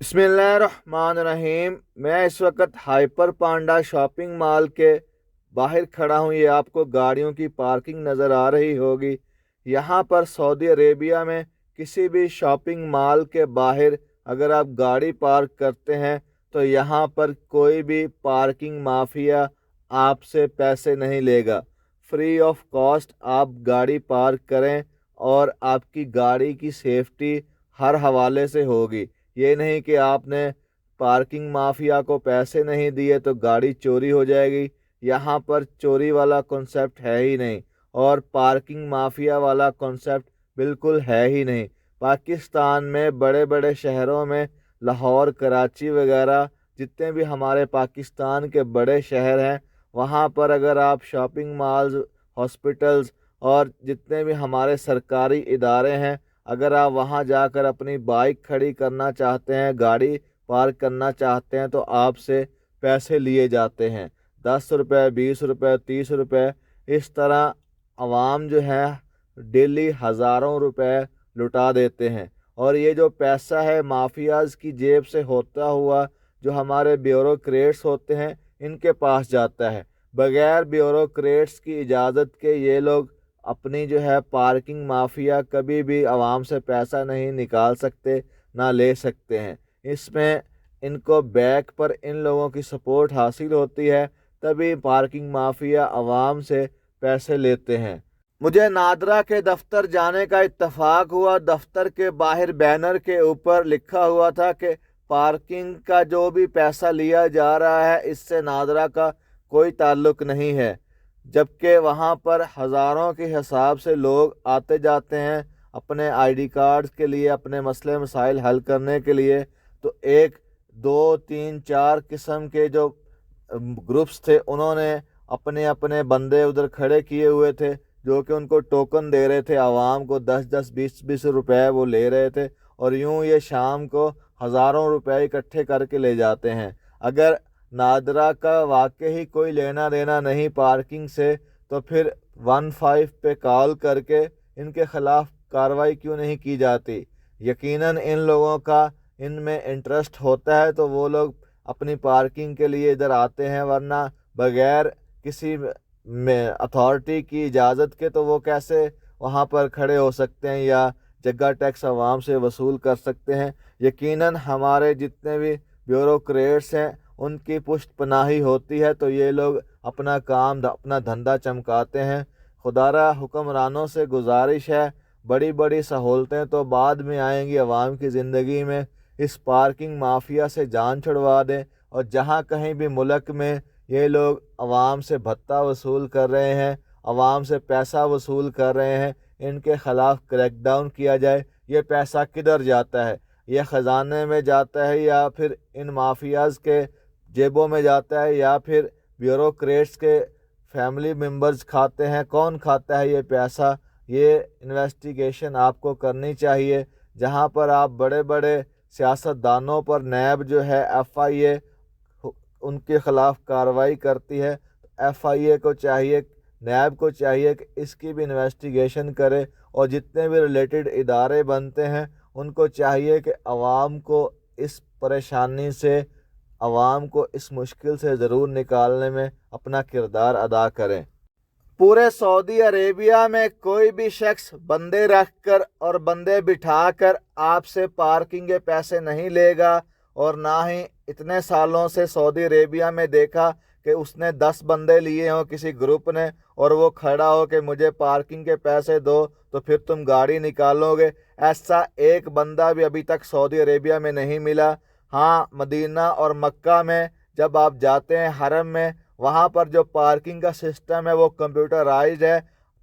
बिस्मिल्लाहिर्रहमानिर्रहीम। मैं इस वक्त हाइपर पांडा शॉपिंग मॉल के बाहर खड़ा हूँ। ये आपको गाड़ियों की पार्किंग नज़र आ रही होगी। यहाँ पर सऊदी अरेबिया में किसी भी शॉपिंग मॉल के बाहर अगर आप गाड़ी पार्क करते हैं तो यहाँ पर कोई भी पार्किंग माफिया आपसे पैसे नहीं लेगा। फ्री ऑफ कॉस्ट आप गाड़ी पार्क करें और आपकी गाड़ी की सेफ्टी हर हवाले से होगी। ये नहीं कि आपने पार्किंग माफिया को पैसे नहीं दिए तो गाड़ी चोरी हो जाएगी। यहाँ पर चोरी वाला कॉन्सेप्ट है ही नहीं और पार्किंग माफिया वाला कॉन्सेप्ट बिल्कुल है ही नहीं। पाकिस्तान में बड़े बड़े शहरों में लाहौर, कराची वगैरह जितने भी हमारे पाकिस्तान के बड़े शहर हैं, वहाँ पर अगर आप शॉपिंग मॉल्स, हॉस्पिटल्स और जितने भी हमारे सरकारी इदारे हैं, अगर आप वहां जाकर अपनी बाइक खड़ी करना चाहते हैं, गाड़ी पार्क करना चाहते हैं, तो आपसे पैसे लिए जाते हैं। 10 रुपये, 20 रुपये, 30 रुपये, इस तरह आवाम जो है डेली हज़ारों रुपए लुटा देते हैं। और ये जो पैसा है माफियाज की जेब से होता हुआ जो हमारे ब्यूरोक्रेट्स होते हैं इनके पास जाता है। बगैर ब्यूरोक्रेट्स की इजाज़त के ये लोग अपनी जो है पार्किंग माफिया कभी भी आवाम से पैसा नहीं निकाल सकते, ना ले सकते हैं। इसमें इनको बैक पर इन लोगों की सपोर्ट हासिल होती है, तभी पार्किंग माफिया आवाम से पैसे लेते हैं। मुझे नादरा के दफ्तर जाने का इत्तफाक हुआ। दफ्तर के बाहर बैनर के ऊपर लिखा हुआ था कि पार्किंग का जो भी पैसा लिया जा रहा है इससे नादरा का कोई ताल्लुक नहीं है। जबकि वहाँ पर हज़ारों के हिसाब से लोग आते जाते हैं अपने आईडी कार्ड के लिए, अपने मसले मसाइल हल करने के लिए। तो एक दो तीन चार किस्म के जो ग्रुप्स थे उन्होंने अपने अपने बंदे उधर खड़े किए हुए थे जो कि उनको टोकन दे रहे थे। आवाम को 10-10, 20-20 रुपए वो ले रहे थे और यूं ये शाम को हज़ारों रुपए इकट्ठे करके ले जाते हैं। अगर नादरा का वाकई कोई लेना देना नहीं पार्किंग से, तो फिर 15 पे कॉल करके इनके खिलाफ कार्रवाई क्यों नहीं की जाती। यकीनन इन लोगों का इनमें इंटरेस्ट होता है तो वो लोग अपनी पार्किंग के लिए इधर आते हैं, वरना बगैर किसी में अथॉरिटी की इजाज़त के तो वो कैसे वहाँ पर खड़े हो सकते हैं या जगह टैक्स आवाम से वसूल कर सकते हैं। यकीनन हमारे जितने भी ब्यूरोक्रेट्स हैं उनकी पुष्ट पनाही होती है तो ये लोग अपना काम अपना धंधा चमकाते हैं। खुदारा हुक्मरानों से गुजारिश है, बड़ी बड़ी सहूलतें तो बाद में आएंगी आवाम की ज़िंदगी में, इस पार्किंग माफिया से जान छुड़वा दें। और जहाँ कहीं भी मुल्क में ये लोग आवाम से भत्ता वसूल कर रहे हैं, आवाम से पैसा वसूल कर रहे हैं, इनके ख़िलाफ़ क्रैकडाउन किया जाए। ये पैसा किधर जाता है? ये ख़जाने में जाता है या फिर इन माफियाज़ के जेबों में जाता है या फिर ब्यूरोक्रेट्स के फैमिली मेंबर्स खाते हैं? कौन खाता है ये पैसा? ये इन्वेस्टिगेशन आपको करनी चाहिए। जहाँ पर आप बड़े बड़े सियासतदानों पर नैब जो है FIA उनके ख़िलाफ़ कार्रवाई करती है, FIA को चाहिए, नैब को चाहिए कि इसकी भी इन्वेस्टिगेशन करे। और जितने भी रिलेटेड इदारे बनते हैं उनको चाहिए कि आवाम को इस परेशानी से, आवाम को इस मुश्किल से ज़रूर निकालने में अपना किरदार अदा करें। पूरे सऊदी अरेबिया में कोई भी शख्स बंदे रख कर और बंदे बिठा कर आपसे पार्किंग के पैसे नहीं लेगा। और ना ही इतने सालों से सऊदी अरेबिया में देखा कि उसने 10 बंदे लिए हों किसी ग्रुप ने और वो खड़ा हो कि मुझे पार्किंग के पैसे दो तो फिर तुम गाड़ी निकालोगे। ऐसा एक बंदा भी अभी तक सऊदी अरेबिया में नहीं मिला। हाँ, मदीना और मक्का में जब आप जाते हैं हरम में, वहाँ पर जो पार्किंग का सिस्टम है वो कंप्यूटराइज्ड है।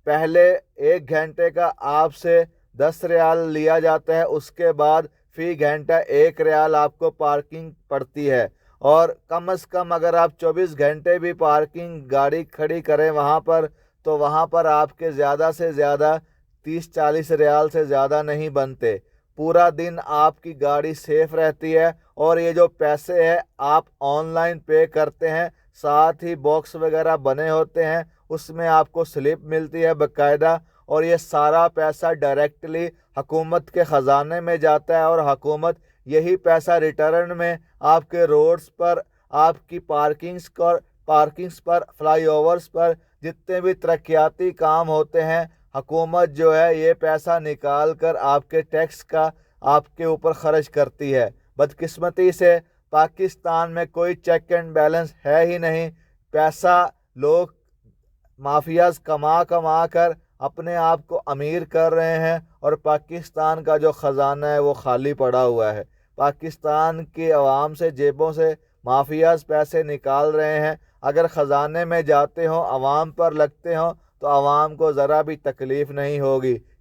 पहले 1 घंटे का आपसे 10 रियाल लिया जाता है, उसके बाद फी घंटा 1 रियाल आपको पार्किंग पड़ती है। और कम से कम अगर आप 24 घंटे भी पार्किंग गाड़ी खड़ी करें वहाँ पर, तो वहाँ पर आपके ज़्यादा से ज़्यादा 30-40 रियाल से ज़्यादा नहीं बनते। पूरा दिन आपकी गाड़ी सेफ रहती है। और ये जो पैसे हैं आप ऑनलाइन पे करते हैं, साथ ही बॉक्स वगैरह बने होते हैं, उसमें आपको स्लिप मिलती है बाकायदा। और ये सारा पैसा डायरेक्टली हुकूमत के ख़जाने में जाता है और हुकूमत یہی پیسہ ریٹرن میں آپ کے روڈز پر، آپ کی پارکنگز پر، فلائی اوورز پر جتنے بھی ترقیاتی کام ہوتے ہیں، حکومت جو ہے یہ پیسہ نکال کر آپ کے ٹیکس کا آپ کے اوپر خرچ کرتی ہے۔ بدقسمتی سے پاکستان میں کوئی چیک اینڈ بیلنس ہے ہی نہیں۔ پیسہ لوگ مافیاز کما کر اپنے آپ کو امیر کر رہے ہیں، اور پاکستان کا جو خزانہ ہے وہ خالی پڑا ہوا ہے۔ پاکستان کی عوام سے جیبوں سے مافیاز پیسے نکال رہے ہیں۔ اگر خزانے میں جاتے ہوں، عوام پر لگتے ہوں، تو عوام کو ذرا بھی تکلیف نہیں ہوگی،